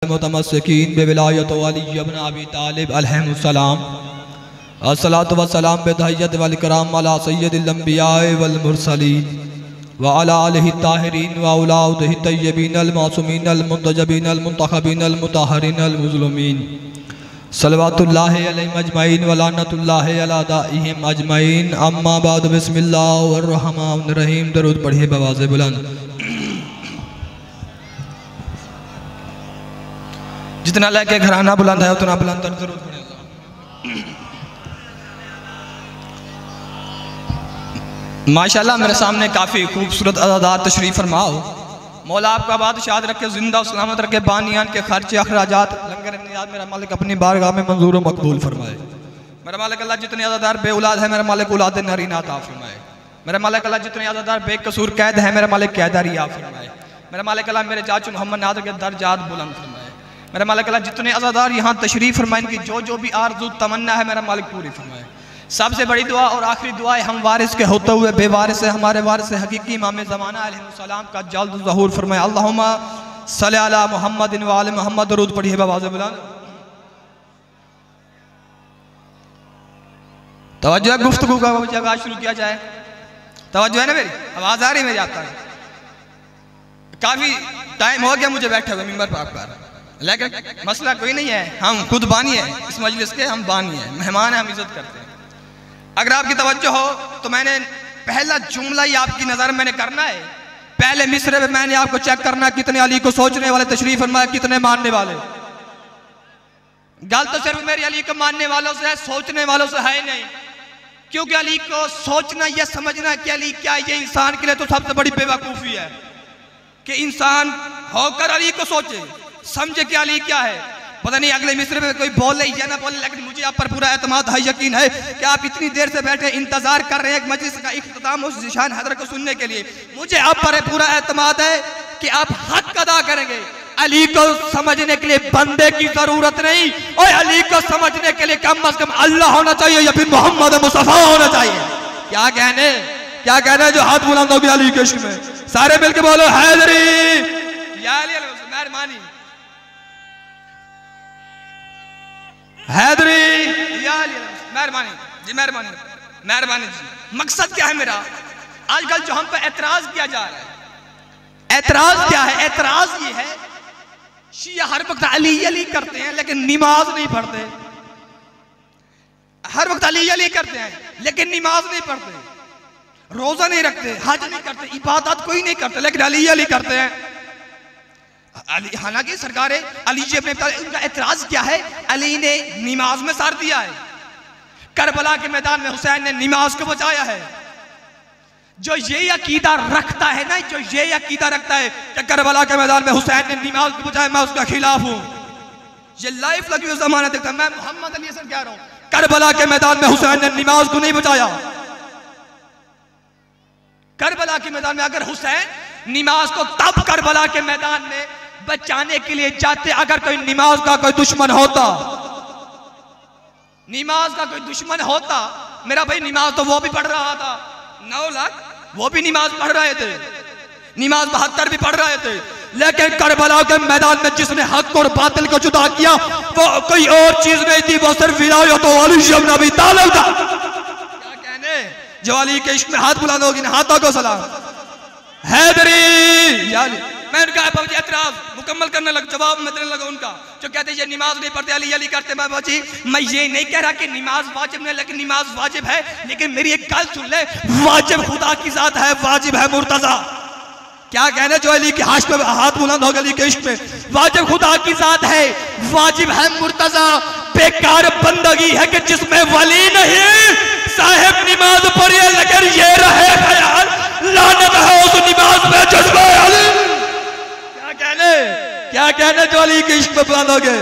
मुतमस्सिकीन बिविलायत अली इब्न अबी तालिब अलैहिस्सलाम अस्सलातु वस्सलाम बितहिय्यत वल इकराम अला सय्यदिल अंबिया वल मुरसलीन व अला आलिहि ताहिरीन व औलादिहि तय्यबीन अल मासूमीन अल मुंतजबीन अल मुंतखबीन अल मुताहरीन अल मुज़लुमीन सल्लवातुल्लाहि अलैहिम अजमईन व लानतुल्लाहि अला दाइहिम अजमईन। अम्मा बाद बिस्मिल्लाहिर रहमानिर रहीम। दरूद पढ़िए बवाज़े बुलंद। जितना लेके घराना बुलंद है उतना बुलंद दरूद पढ़ेगा। माशाल्लाह मेरे सामने काफ़ी खूबसूरत अज़ादार तशरीफ़ फरमाओ। मौला आपका बादशाह रखे, जिंदा सलामत रखे, बानियान के खर्चे अखराजात लंगर नियाज़ मेरा मालिक अपनी बारगाह में मंजूर व मकबूल फरमाए। मेरा मालिक अल्लाह जितने अज़ादार बे औलाद है मेरा मालिक औलाद नरीना अता फरमाए। मेरा मालिक अल्लाह जितने अज़ादार बेकसूर कैद है मेरा मालिक कैदारी आप फरमाए। मेरा मालिक अल्लाह मेरे चाचू मोहम्मद नादर के दर्जात बुलंद फरमाए। मेरा मालिक अल्लाह जितने अज़ादार यहाँ तशरीफ़ फरमाए इनकी जो भी आरज़ू तमन्ना है मेरा मालिक पूरी फरमाए। सबसे बड़ी दुआ और आखिरी दुआ है हम वारिस के होते हुए बेवारिस है हमारे वारिस हकीकी इमाम ज़माना अलैहिस्सलाम का जल्द ज़हूर फरमाए। अल्लाहुम्मा सल्ली अला मुहम्मदिन व आले मुहम्मद। दरूद पढ़िए बवाज़े बुलंद। तवज्जो है, गुफ्तगू का जगह शुरू किया जाए। तवज्जो है ना मेरी, आवाज़ आ रही मेरी आप तक? काफ़ी टाइम हो गया मुझे बैठे हुए मिंबर पर, लेकिन मसला कोई नहीं है, हम खुद बानी है इस मजलिस के, हम बानी है, मेहमान है, हम इज्जत करते हैं। अगर आपकी तवज्जो हो तो मैंने पहला जुमला ही आपकी नज़र मैंने करना है। पहले मिसरे में मैंने आपको चेक करना कितने अली को सोचने वाले तशरीफ फरमाए, कितने मानने वाले। गल तो सिर्फ मेरी अली को मानने वालों से है, सोचने वालों से है नहीं। क्योंकि अली को सोचना यह समझना कि अली क्या है, ये इंसान के लिए तो सबसे बड़ी बेवकूफ़ी है कि इंसान होकर अली को सोचे समझे कि अली क्या है। पता नहीं अगले मिसरे में कोई बोले या ना बोले, लेकिन मुझे आप पर पूरा एतमाद है, यकीन है कि आप इतनी देर से बैठे इंतजार कर रहे हैं एक मजलिस का इख्तिताम उस ज़िशान हज़रत को सुनने के लिए। मुझे आप पर पूरा एतमाद है कि आप हक अदा करेंगे। अली को समझने के लिए बंदे की जरूरत नहीं, और अली को समझने के लिए कम अज कम अल्लाह होना चाहिए या फिर मोहम्मद मुस्तफा होना चाहिए। क्या कहने जो हाथ बुलंद होगी अली के इश्क में, सारे मिलके बोलो हैदरी या अली मेहरबानी, हैदरी या अली मेहरबानी जी, मेहरबानी जी। मकसद क्या है मेरा? आजकल जो हम पे एतराज किया जा रहा है, एतराज क्या है? एतराज ये है शिया हर वक्त अली अली करते हैं लेकिन नमाज नहीं पढ़ते। हर वक्त अली अली करते हैं लेकिन नमाज नहीं पढ़ते, रोजा नहीं रखते, हज नहीं करते, इबादत कोई नहीं करते, लेकिन अली अली करते हैं। हालांकि सरकार अली जी अपने उनका एतराज क्या है? अली ने नमाज में सार दिया है। करबला के मैदान में हुसैन ने नमाज को बचाया है। जो ये अकीदा रखता है ना, जो ये अकीदा रखता है कि करबला के मैदान में हुसैन ने नमाज को बचाया, मैं उसका खिलाफ हूं। ये लाइफ लगी हुई जमाना देखता है। मैं मोहम्मद अली से कह रहा हूं, करबला के मैदान में हुसैन ने नमाज को नहीं बचाया। करबला के मैदान में अगर हुसैन नमाज को तब करबला के मैदान में बचाने के लिए जाते अगर कोई नमाज का कोई दुश्मन होता, नमाज का कोई दुश्मन होता। मेरा भाई नमाज तो वो भी पढ़ रहा था, 9 लाख वो भी नमाज पढ़ रहे थे, नमाज 72 भी पढ़ रहे थे, लेकिन करबला के मैदान में जिसने हक और बातिल को जुदा किया वो कोई और चीज नहीं थी, वो सिर्फ विलायत अली इब्न अबी तालिब था। क्या कहने जो अली के इश्क में हाथ बुलंद होगी ना, हाथों को सलाम हैदरी या अली। मैं उनका एतराज मुकम्मल करने लगा, जवाब में देने लगा उनका, जो कहते हैं ये नमाज नहीं पढ़ते अली अली करते। मैं बाजी मैं ये नहीं कह रहा कि नमाज वाजिब नहीं, लेकिन नमाज वाजिब है। लेकिन मेरी एक गल सुन ले, वाजिब खुदा की जात है, वाजिब है मुर्तजा। क्या कहने जो अली के हाथ पे हाथ बुलंद हो गए अली के इश्क में, वाजिब खुदा की जात है, वाजिब है मुर्तजा। बेकार बंदगी है कि जिसमें वली नहीं, साहिब नमाज पढ़िए लेकिन ये रहे ख्याल, लानत है उस नमाज में जज्बा अली। क्या कहने जो अली के इश्क में बुलंद हो गए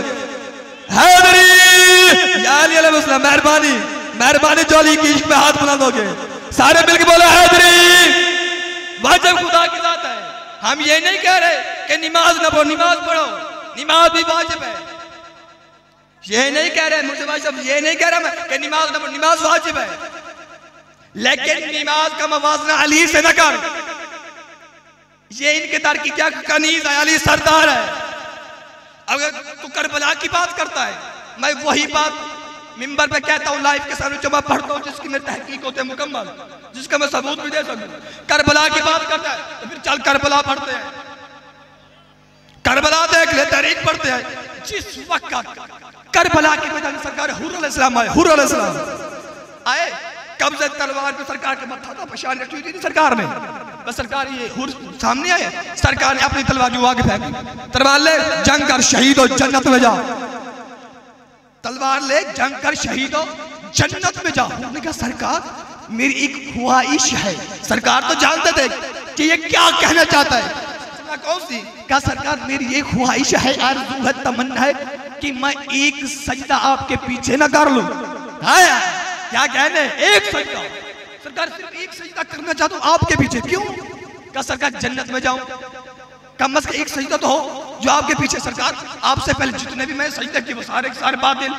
हैदरी या अली अलैहि सलाम। मेहरबानी जो अली के इश्क में हाथ बुलंद हो गए, सारे मिलके बोले हैदरी। वाजिब खुदा की जात है। हम ये नहीं कह रहे कि नमाज ना पढ़ो, नमाज पढ़ो, नमाज भी वाजिब है। ये नहीं कह रहे मुझसे भाई साहब, ये नहीं कह रहा मैं कि नमाज ना पढ़ो, नमाज वाजिब है, लेकिन नमाज का मवाजना अली से न कर। ये इनके दर की क्या कनीज है, अली सरदार है। अगर तू करबला की बात करता है, मैं वही बात मिंबर पे कहता हूँ, लाइव के सामने जो मैं पढ़ता हूँ, जिसकी मेरी तहकीक होते हैं मुकम्मल, जिसका मैं सबूत भी दे सकूं। करबला की बात करता है तो फिर चल करबला पढ़ते हैं, करबला देख ले, तारीख पढ़ते हैं। जिस वक्त करबला के मैदान सरकार हुर्र अलैहिस्सलाम आए, हुर्र अलैहिस्सलाम आए, कब्जे तलवार पे सरकार के मत्था था, पशान रखी हुई थी सरकार ने, बस सरकार ये हुर्र सामने आए, सरकार ने अपनी तलवार जो आगे फेंकी, तलवार ले जंग कर शहीद हो जन्नत में जा, तलवार ले जंग कर शहीद हो जन्नत में जा। उन्होंने कहा सरकार मेरी एक ख्वाहिश है। सरकार तो जानते थे कि ये क्या कहना चाहता है, कौन सी? कहा सरकार मेरी ये ख्वाहिश है, आरज़ू है, तमन्ना है कि मैं एक सजदा आपके पीछे ना कर लूं। हाँ क्या कहने, एक सजदा, सरकार सिर्फ एक सजदा करना चाहता हूं आपके पीछे। क्यों? कहा सरकार जन्नत में जाऊं, कम अज कम एक सजदा तो हो जो आपके पीछे। सरकार आपसे पहले जितने भी मैं सजदा किए वो सारे के सारे बातिल,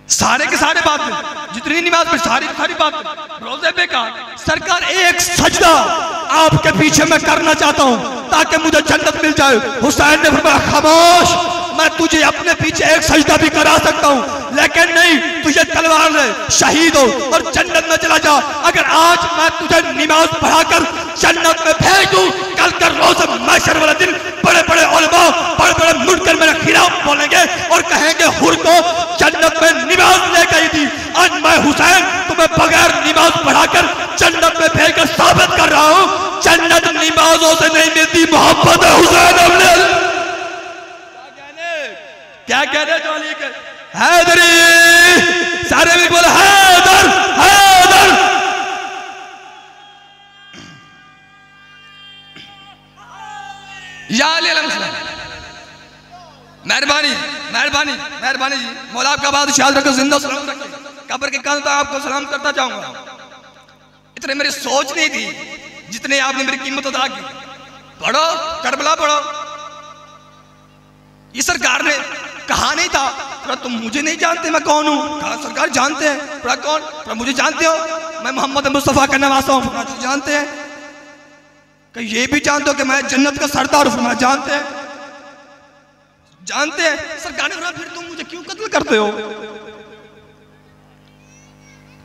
सारे के सारे बातिल, जितनी नमाज पे सारी सारी बातिल, रोजे बेकार। सरकार एक सजदा आपके पीछे मैं करना चाहता हूं ताकि मुझे जन्नत मिल जाए। हुसैन ने फरमाया खामोश, मैं तुझे अपने पीछे एक सजदा भी करा सकता हूं, लेकिन नहीं, तुझे तलवार ले शहीद हो और जन्नत में चला जा। अगर आज मैं तुझे नमाज पढ़ाकर जन्नत में भेज दूं, कल कर रोज महशर वाला दिन बड़े बड़े उलमा, बड़े बड़े मुनकर मेरे खिलाफ बोलेंगे और कहेंगे हुर को जन्नत में नमाज ले गई थी। आज मैं हुसैन तुम्हें बगैर नमाज पढ़ाकर जन्नत में भेजकर साबित कर रहा हूं, जन्नत नमाजों से नहीं मिलती, मोहब्बत है हुसैन अपने। क्या कहने जो अली के हैदरी, सारे भी बोले हैदर हैदर। या अली अलैहिस्सलाम, मेहरबानी मेहरबानी मेहरबानी जी, मौला आपका बादशाह रखो, जिंदा सलाम रखे, कब्र के कान तो आपको सलाम करता जाऊंगा। इतने मेरी सोच नहीं थी जितने आपने मेरी कीमत अदा की। पढ़ो करबला पढ़ो, ये सरकार ने कहा नहीं था पर तुम मुझे नहीं जानते मैं कौन हूं। कहा सरकार जानते हैं। पर कौन? पर मुझे जानते हो, मैं मोहम्मद मुस्तफा का नवासा हूं। जानते हैं। कि ये भी जानते हो कि मैं जन्नत का सरदार हूं। जानते हैं, जानते हैं। सरकार ने कहा फिर तुम मुझे क्यों कत्ल करते हो,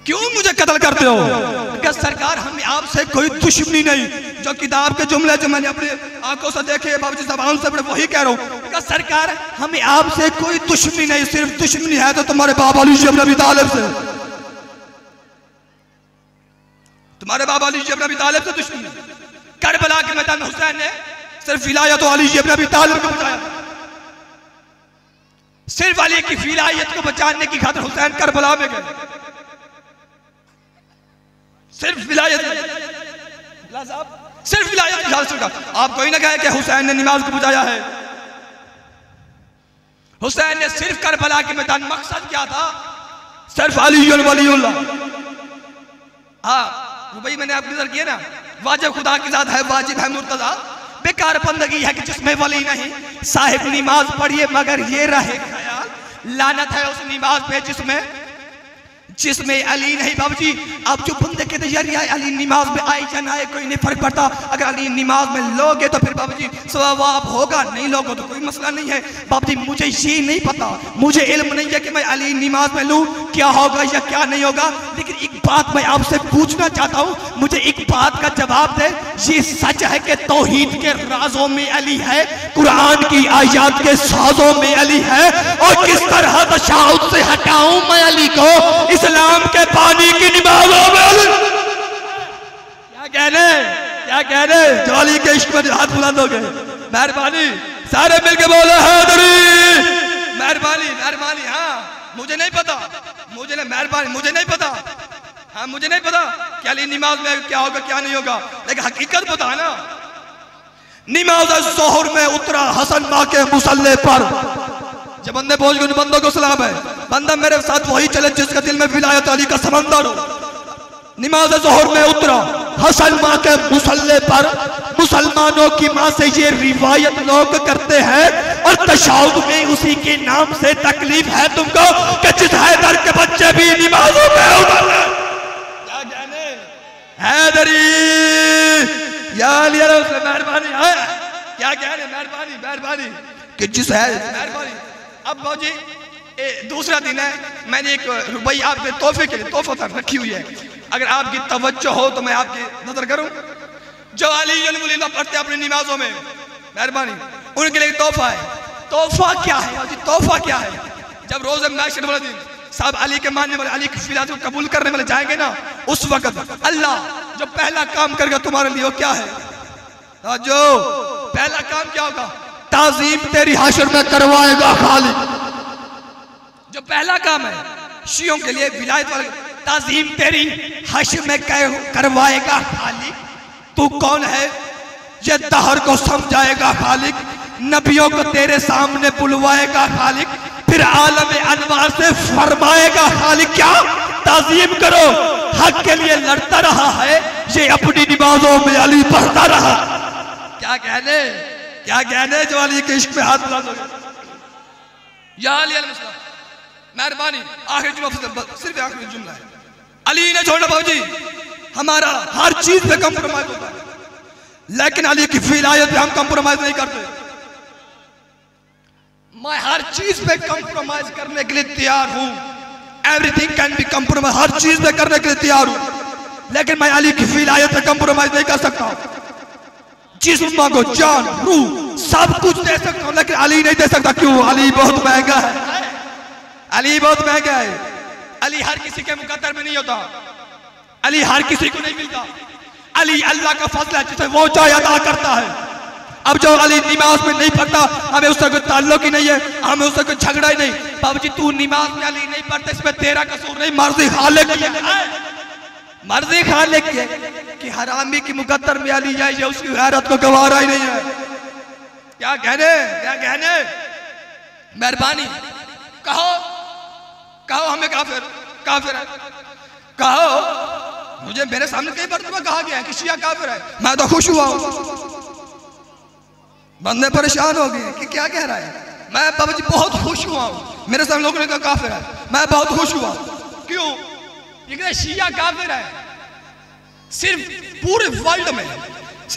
क्यों मुझे कत्ल करते हो? क्या सरकार हमें आपसे कोई दुश्मनी नहीं, जो किताब के जुमले जो मैंने अपने आंखों से देखे, बाबूजी ज़बान से वही कह रहा हूँ। क्या सरकार हमें आपसे कोई दुश्मनी नहीं, सिर्फ दुश्मनी है तो तुम्हारे बाबा अली इब्न अबी तालिब से, तुम्हारे बाबा अली इब्न अबी तालिब से दुश्मनी। करबला के मैदान में हुसैन ने सिर्फ विलायत अली इब्न अबी तालिब को बचाया, सिर्फ अली की विलायत को बचाने की खातिर हुसैन करबला में गए, सिर्फ विलायत, सिर्फ विलायत। आप कोई ना कहे कि हुसैन ने नमाज को बचाया है। हुसैन ने सिर्फ करबला के मैदान, मकसद क्या था? सिर्फ अली वलीउल्लाह। हाँ भाई मैंने आपकी नजर किया ना, वाजिब खुदा की जात है, वाजिब है मुर्तजा, बेकार बंदगी है कि जिसमें वली नहीं। साहिब नमाज पढ़िए मगर ये रहे ख्याल, लानत है उस नमाज पे जिसमें अली नहीं। बाबूजी आप जो बंदे कहते यार अली नमाज में आए या ना आए कोई नहीं फर्क पड़ता, अगर अली नमाज में लोगे तो फिर बाबूजी सवाब होगा, नहीं लोगे तो कोई मसला नहीं है। बाबूजी मुझे ये नहीं पता, मुझे इल्म नहीं है कि मैं अली नमाज में लूँ क्या होगा या क्या नहीं होगा, लेकिन एक बात मैं आपसे पूछना चाहता हूँ, मुझे एक बात का जवाब दे। ये सच है कि तौहीद के राजों में अली है, कुरान की आयत के साजों में अली है, और किस तरह तशाहुद से हटाऊं मैं अली को इस्लाम के पानी की नमाजों में? क्या कहने जो अली के इश्क में हाथ बुलंद हो गए। मेहरबानी सारे मिलके बोले हैदरी, मेहरबानी मेहरबानी। हाँ मुझे नहीं पता, मुझे नहीं, मेहरबानी मुझे नहीं पता, हाँ मुझे नहीं पता कि अली नमाज में क्या होगा क्या नहीं होगा, लेकिन हकीकत पता है ना। नमाज ज़ोहर में उतरा हसन माँ के मुसल्ले पर, जब बंदे पहुंच गए बंदों को सलाम है, बंदा मेरे साथ वही चले जिसके दिल में विलायत अली का समंदर हो। नमाज ज़ोहर में उतरा हसन माँ के मुसल्ले पर, मुसलमानों की माँ से ये रिवायत लोग करते हैं, और तशाहुद में उसी के नाम से तकलीफ है तुमको कि जिस हैदर के बच्चे भी नमाजों में उतरे। क्या कहने हैदरी या अली अलैहि सलाम, मेहरबानी है, क्या कहने, मेहरबानी मेहरबानी। कि जिस है मेहरबानी। अब बाबूजी दूसरा दिन है, मैंने एक रुपये आपके तोहफे के लिए तोहफा रखी हुई है, अगर आपकी तवज्जो हो तो मैं आपकी नजर करूं। जो अली पढ़ते अपनी नमाजों में, मेहरबानी उनके लिए तोहफा है। तोहफा क्या है जी? तोहफा क्या है? जब रोज़ महशर वाले दिन साहब अली के मानने वाले, अली की फिलात को कबूल करने वाले जाएंगे ना, उस वक्त अल्लाह जो पहला काम करेगा तुम्हारे लिए वो क्या है? जो पहला काम क्या होगा? ताज़ीम तेरी हश्र में करवाएगा खालिक। जो पहला काम है शियों के लिए विलायत वाले, ताज़ीम तेरी हश्र में करवाएगा खालिक। तू कौन है ये दहर को समझाएगा खालिक, नबियों को तेरे सामने बुलवाएगा खालिक, फिर आलम अनवार से फरमाएगा खालिक क्या? ताज़ीम करो, हक के लिए लड़ता रहा है, ये अपनी नमाजों में अली पढ़ता रहा। क्या कहने, क्या कहने जो अली के इश्क में हाथ बुलंद हो या अली अलैहिस्सलाम। मेहरबानी आखिरी जुमला, सिर्फ आखिरी जुमला है, अली ने छोड़ा बाबूजी हमारा हर चीज पे कंप्रोमाइज होता है, लेकिन अली की विलायत पे हम कंप्रोमाइज नहीं करते। मैं हर चीज पे कंप्रोमाइज करने के लिए तैयार हूं, एवरीथिंग कैन बी कंप्रोमाइज, हर चीज पे करने के लिए तैयार हूं, लेकिन मैं अली की विलायत पे कंप्रोमाइज नहीं कर सकता। जिस्म मांगो, जान, रूह, सब कुछ दे सकता हूं, लेकिन अली नहीं दे सकता। क्यों? अली बहुत महंगा है, अली बहुत महंगा है। अली हर किसी के मुकद्दर में नहीं होता, अली हर किसी को नहीं मिलता। अली अल्लाह का फजल है जिसे वो चाहे अदा करता है। अब जो अली नमाज में नहीं पढ़ता, हमें उससे कोई ताल्लुक ही नहीं है, हमें उससे कोई झगड़ा ही नहीं। बाबूजी तू नमाज में अली नहीं पढ़ता, इसमें तेरा कसूर नहीं, मर्जी खालिक की है, मर्जी खालिक की है कि हरामी की मुकद्दर में अली जाए, ये उसकी गैरत को गवारा ही नहीं है। क्या कहने, क्या कहने, मेहरबानी कहो, कहो हमें काफिर, काफिर है, कहो। मुझे मेरे सामने कई बार कहा गया है कि शिया काफिर है, मैं तो खुश हुआ हूं। बंदे परेशान हो गए कि क्या कह रहा है। मैं बाबूजी बहुत खुश हुआ हूं, मेरे सामने लोगों ने कहा काफिर है, मैं बहुत खुश हुआ। क्यों? ये शिया काफिर है, सिर्फ पूरे वर्ल्ड में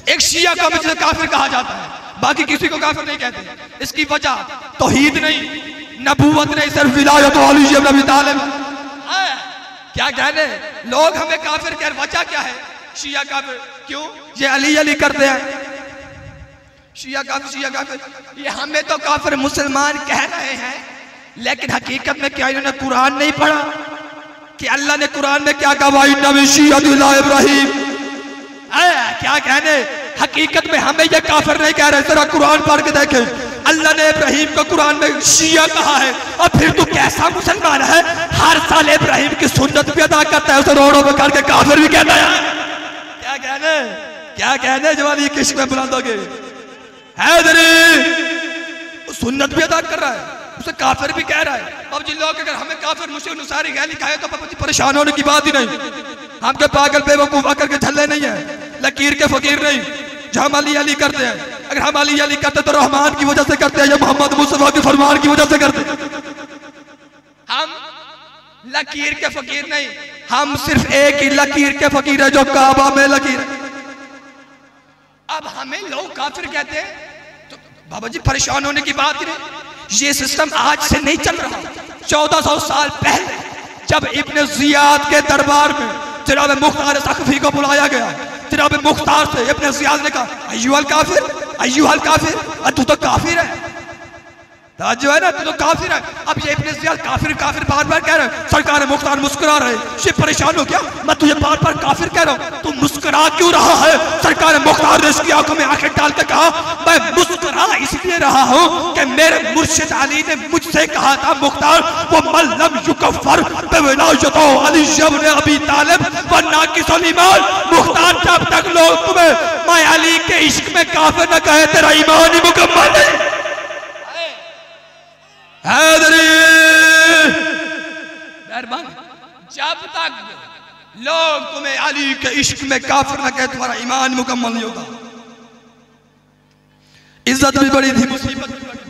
एक शिया का मुझे काफिर कहा जाता है, बाकी किसी को काफिर नहीं कहते। इसकी वजह तौहीद नहीं, नबूवत नहीं, सिर्फ विलायत अली इब्न अबी तालिब। क्या कहने, लोग हमें काफिर कह, वजह क्या है? शिया काफिर क्यों? ये अली अली करते हैं, शिया काफिर, शिया काफिर। ये हमें तो काफिर मुसलमान कह रहे हैं, लेकिन हकीकत में क्या इन्होंने कुरान नहीं पढ़ा कि अल्लाह ने कुरान में क्या कहा? इब्राहिम। क्या कहने, हकीकत में हमें ये काफिर नहीं कह रहे, जरा कुरान पढ़ के देखे, अल्लाह ने इब्राहिम को कुरान में शिया कहा है। और फिर तू कैसा मुसलमान है, हर साल इब्राहिम की सुन्नत भी अदा करता है, उसे रोडों में करके काफिर भी कहता है। क्या कहने, क्या कहने, जवानी किश्क में बुलंद हो गए, सुन्नत भी अदा कर रहा है, उसे काफिर भी कह रहा है। अब जिन लोग अगर हमें काफिर मुश्किल नुसारी गाली खाए तो परेशान होने की बात ही नहीं। हम के पागल बेवकूफ आकर के झल्ले नहीं है, लकीर के फकीर नहीं। जो हम अली अली करते हैं, अगर हम अली अली करते तो रहमान की वजह से करते हैं या मोहम्मद मुस्तफा के फरमान की वजह से करते हैं। हम लकीर के फकीर नहीं, हम सिर्फ एक ही लकीर के फकीर है जो काबा में लकीर है। अब हमें लोग काफिर कहते हैं तो बाबा जी परेशान होने की बात ही नहीं। ये सिस्टम आज से नहीं चल रहा, 1400 साल पहले जब इब्न जियाद के दरबार में जनाब मुख्तार सखफी को बुलाया गया, जनाब मुख्तार से इब्न जियाद ने कहा अय्युहल काफिर, अय्युहल काफिर, तू तो काफिर है, जो है ना तू तो काफिर है। अब ये इब्न जियाद काफिर काफिर बार बार कह रहे हैं। सरकार मुख्तार मुस्कुरा रहे, ये परेशान हो गया, मैं तुझे बार बार काफिर कह रहा हूँ, तू मुस्कुरा क्यों रहा है? सरकार मुख्तार ने इसकी आंखों में आंखें डाल के कहा मैं मुस्कुरा इसलिए रहा हूँ कि मेरे मुर्शिद अली ने मुझसे कहा था मुख्तार वो मल्लम युकफर बिविलायतो अली इब्न अबी तालिब व नाकिसुल ईमान। मुख्तार जब तक लोग तुम्हें मैं अली के इश्क में काफिर न कहे तेरा ईमान ही मुकम्मल नहीं। जब तक लोग तुम्हें अली के इश्क में काफिर न कहे तुम्हारा ईमान मुकम्मल नहीं होगा। इज्जत भी बड़ी थी, मुसीबत भी बड़ी थी।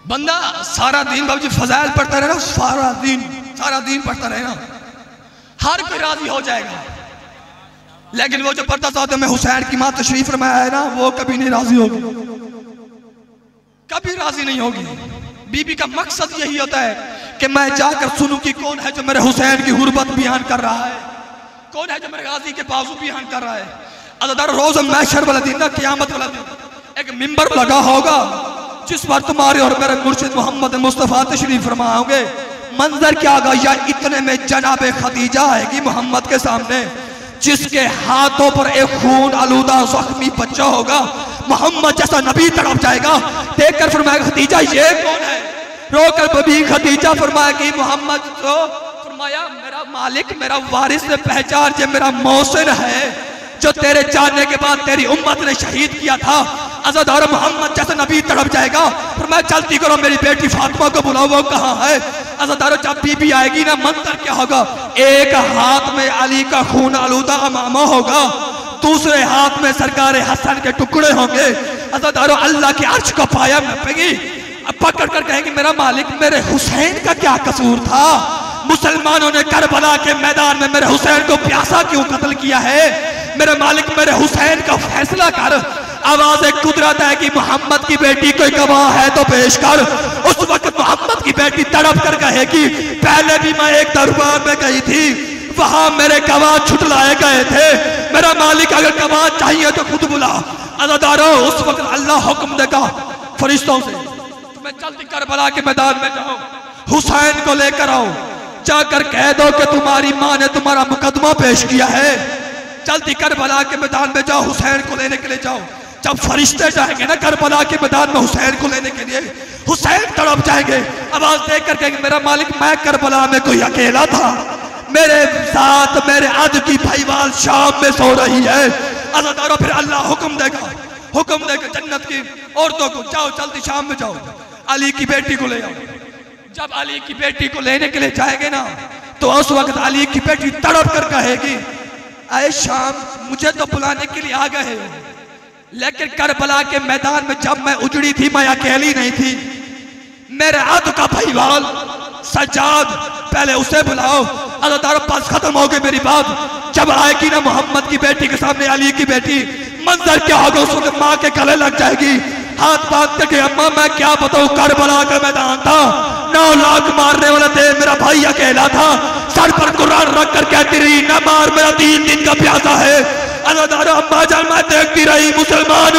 बंदा सारा दिन बाबूजी फजाइल पढ़ता रहे ना, सारा दिन पढ़ता रहे ना, हर कोई राजी हो जाएगा। लेकिन वो जो पर्दा साथ में हुसैन की मां तशरीफ फरमाया है ना, वो कभी नहीं राजी होगी, कभी राजी नहीं होगी। बीबी का मकसद यही होता है कि मैं जाकर सुनूं कि कौन है जो मेरे हुसैन की गुर्बत बयान कर रहा है, कौन है जो मेरे गाजी के बाजू बयान कर रहा है। अल्लाह रोज महशर वाला दिन ना, क़यामत वाला दिन एक मिंबर लगा होगा जिस पर तुम्हारे और मेरे मुर्शिद मोहम्मद मुस्तफ़ा तशरीफ फरमा होंगे। मंजर क्या होगा, या इतने में जनाबे खदीजा आएगी मोहम्मद के सामने, जिसके हाथों पर एक खून आलूदा जख्मी बच्चा होगा। मोहम्मद जैसा नबी तड़प जाएगा, देखकर फरमाएगा खदीजा ये कौन है। रोकर बबी खदीजा फरमाया कि मोहम्मद तो फरमाया मेरा मालिक मेरा वारिस ने पहचान, ये मेरा मौसिन है जो तेरे जाने के बाद तेरी उम्मत ने शहीद किया था। अज़ादार मोहम्मद जैसा नबी तड़प जाएगा, फरमाया जल्दी करो मेरी बेटी फातिमा को बुलाओ, वो कहाँ है। अज़ादार जब बीबी आएगी ना, मंजर क्या होगा, एक हाथ में अली का खून आलूदा अमामा होगा, दूसरे हाथ में सरकार हसन के टुकड़े होंगे। अज़ादारो अल्लाह के अर्श को पाया नपेगी, पकड़ कर कहेंगे मेरा मालिक मेरे हुसैन का क्या कसूर था, मुसलमानों ने करबला के मैदान में मेरे हुसैन को प्यासा क्यों कत्ल किया है, मेरे मालिक मेरे हुसैन का फैसला कर। आवाज कुदरत है कि मोहम्मद की बेटी कोई गवाह है तो पेश कर। उस वक्त मोहम्मद की बेटी तड़प कर कहेगी पहले भी मैं एक दरबार में गई थी, वहां मेरे गवाह छुटलाए गए थे, मेरा मालिक अगर गवाह चाहिए तो खुद बुला। अज़ादारो उस वक्त अल्लाह हुक्म देगा फरिश्तों से, तुम्हें जल्दी करबला के मैदान में जाओ, हुसैन को लेकर आओ, जाकर कह दो कि तुम्हारी माँ ने तुम्हारा मुकदमा पेश किया है, जल्दी करबला के मैदान में जाओ, हुसैन को लेने के लिए जाओ। जब फरिश्ते जाएंगे ना करबला के मैदान में हुसैन को लेने के लिए, हुसैन तड़प जाएंगे, आवाज देकर कहेंगे मेरा मालिक मैं करबला में कोई अकेला था, मेरे साथ मेरे अद की भाईवाल शाम में सो रही है। अज़ादारो फिर अल्लाह हुक्म देगा जन्नत की औरतों को, जाओ जल्दी शाम में जाओ, अली की बेटी को ले आओ। जब अली की बेटी को लेने के लिए जाएंगे ना, तो उस वक्त अली की बेटी तड़प कर कहेगी आए शाम मुझे तो बुलाने के लिए आ गए, लेकिन करबला के मैदान में जब मैं उजड़ी थी मैं अकेली नहीं थी, मेरे अद का भाईवाल सज्जाद पहले उसे बुलाओ। अल्लाह पास खत्म हो गई मेरी बात। जब आएगी ना मोहम्मद की बेटी के सामने अली की बेटी, मंजर क्या होगा, उस वक्त माँ के गले लग जाएगी, हाथ बांध करके अम्मा मैं क्या बताऊं करबला का मैदान था, 9 लाख मारने वाला थे, मेरा भाई अकेला था, सर पर कुरान रख कर कहती रही न मार मेरा 3 दिन का प्यासा है। अल्लाह अम्मा जान मैं देखती रही मुसलमान